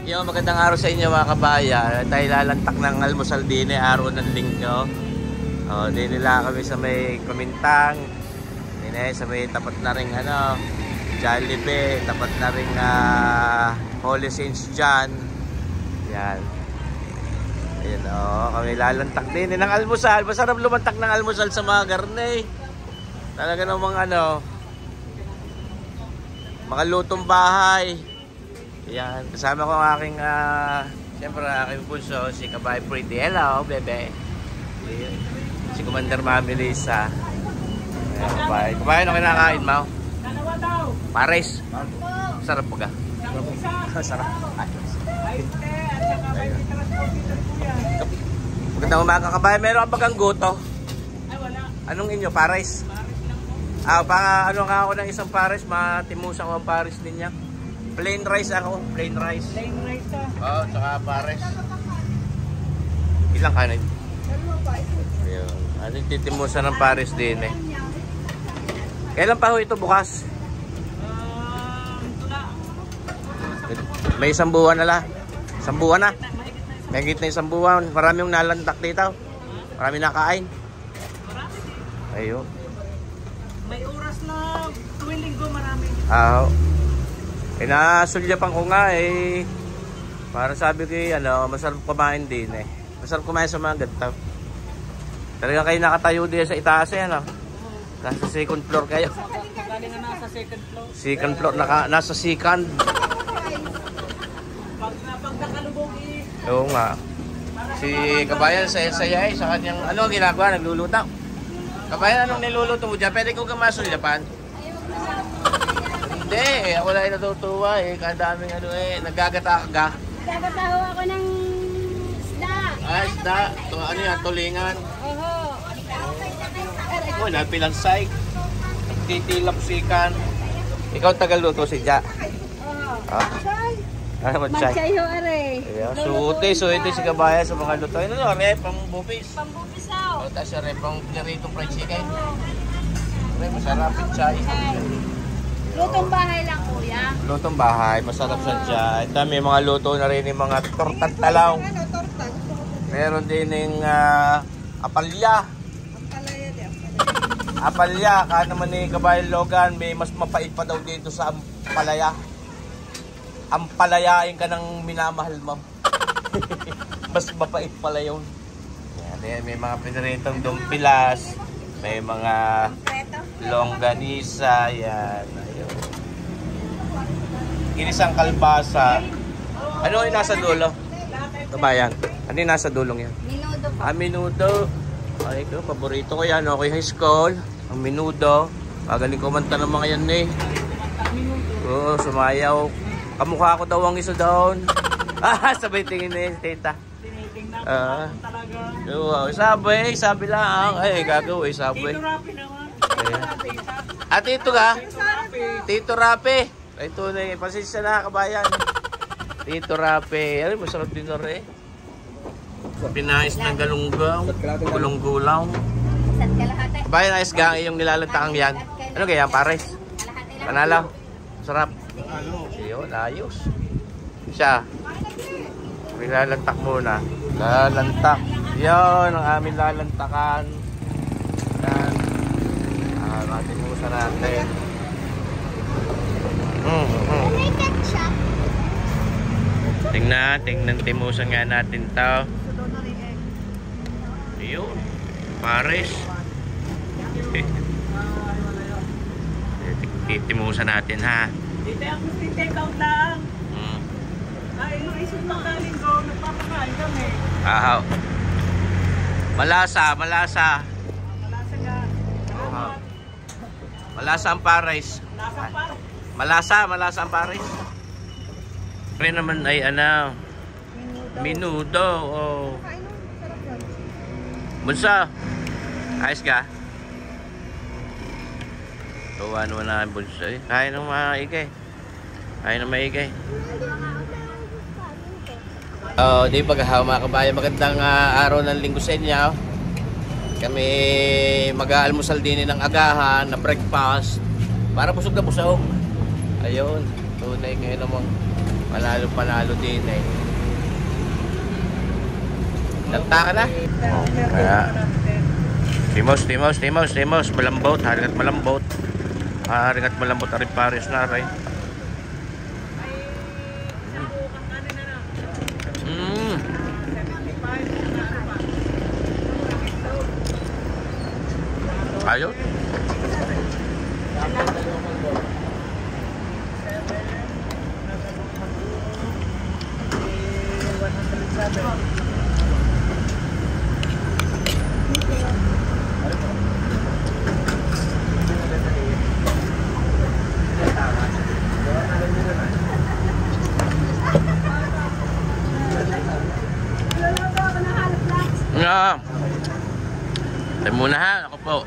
Yo, magandang araw sa inyo mga kabayan. Tayo lalantak ng almusal din araw ng linggo. Din nila kami sa may Kumintang. Din sa may tapat na ring Jollibee, tapat na ring Holy Saints John. Yan. Ayan kami lalantak din ng almusal. Masarap lumantak ng almusal sa mga garne. Talaga namang mga lutong bahay. Yan, kasama ko ang aking siyempre aking bunso, si Kabay Pretty. Hello, bebe. Ayan. Si Commander Mami Lisa. Ayan, Kabay. Kabay, ano kinakain mo? Dalawa daw. Pares. Sarap po ka? Sarap. Ayos te, at saka may transporter po yan. Magandang umaga, Kabay. Meron ka bagang goto? Ay, wala. Anong inyo? Pares? Pares lang po. Ano nga ako ng isang pares, matimusa ko ang pares din niya. Plain rice ako, plain rice. Plain rice ka. Tsaka pares. Ilang kanin? Ayun. Titimusa ng pares din eh. Kailan pa ho ito bukas? Tula. May isang buwan na lang. Isang buwan na. May higit na isang buwan. Marami yung nalantak dito. Marami nakain. Marami din. Ayun. May oras na tuwing linggo marami. Nasulyapan ko nga para sabi ko masarap kumain din eh. Masarap kumain sa mga ganito. Talaga kayo nakatayo din sa itaas nasa second floor kayo. Galing nga nasa second floor. Second floor, nasa second. Pag nakalubog Oo nga. Si Kabayan saya sa kanyang ginagawa, nagluluto. Kabayan, anong niluluto mo dyan? Pwede ko ka masulyapan? Hindi, ako lang natutuwa kadaming nagagata ka. Nagagataho ako ng isda. Isda. Ano yan, tulingan. Oho. Napilansay. Titilapsikan. Ikaw tagaluto si Ja. Oho. Magsay ho, are. Suti si Kabayan sa mga luto. Pambupis. Pambupisaw. Tapos pang pinaritong fried chicken. Masarap yung chay. Lutong bahay lang, kuya. Lutong bahay, masarap siya. Ito may mga luto na rin yung mga tortang talaw. Meron din yung apalya. Apalya, naman ni Kabayan Logan, may mas mapait pa daw dito sa ampalaya. Ampalayain ka ng minamahal mo. Mas mapait pala yun. Yan, may mga pinaritong dumpilas, may mga longganisa, yan. Ayun. Ginisang kalbasa. Ano yung nasa dulo? Kabayan. Ano yung nasa dulong yan? Minudo po. Minudo. Ay, paborito ko yan. Okay, high school. Ang minudo. Magaling kumanta ng mga yan Oo, sumayaw. Kamukha ko daw ang isa doon. Sabay tingin na yun, tita. tinitingnan ko talaga. Sabi lang. Ay, gagawin, sabi. Tito Rapi naman. Ito ka? Tito Rapi. Ito na pasensya na, Kabayan. Tito Rapi. Ay, masarap din na rin. Pinais ng galunggong. Gulong-gulaw. Kabayan, ayos gang yung nilalantakang yan. Ano kaya, pares? Panalaw. Masarap. Yun, ayos. Siya. Nilalantak muna. Lalantak. Yun, ang aming lalantakan. Yan. Matimusa natin. Tingnan, timusan nga natin to. Ayun, pares. Titimusan natin ha. Dito ako take out lang. Ay, nung isip ng linggo, nagpapakain kami. Malasa. Malasa ka. Malasa ang pares. Malasa ang pares. Rin naman ay minudo. Bunso, ayos ka? Tuwa naman na ang bunso. Kaya ng maigay. Di paghahaw mga kabayan. Magandang araw ng linggo sa inyo. Kami mag-aalmusal din ng agahan na breakfast para busog na busog. Ayun, tunay ngayon naman. Panalo din eh. Lagta ka na. Kaya Timos, malambot, haringat malambot. Haringat malambot aring pares na rin. Ayun. Nga. Tayo muna ha, ako po.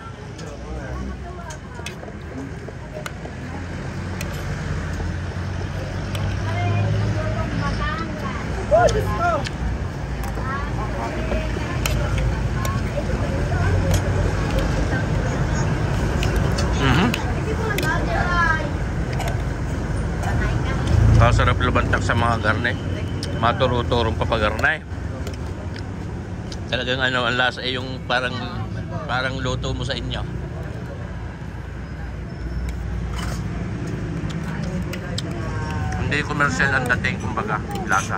Sarap lubantak sa mga garne. Maturo-turong papagarnay. Talagang ano, ang lasa ay yung parang luto mo sa inyo. Hindi commercial ang dating, kumbaga, lasa.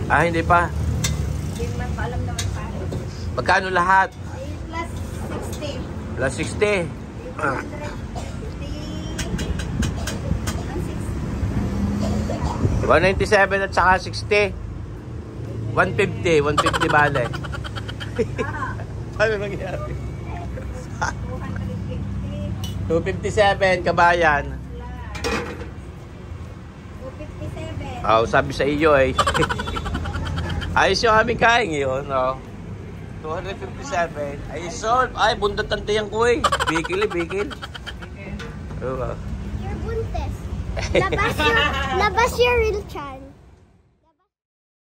Ah, hindi pa. Hindi man pa alam naman pare. Magkano lahat? Plus 60. Plus 60. 197 at saka 60. 150 bale. Ano nangyari? 257 kabayan. 257. Oh, sabi sa iyo eh. Ayos yung aming kain yun, no? 257. Ay, solve. Ay, bundat ang tiyang ko eh. Bikil. You're buntes. Labas your real chan.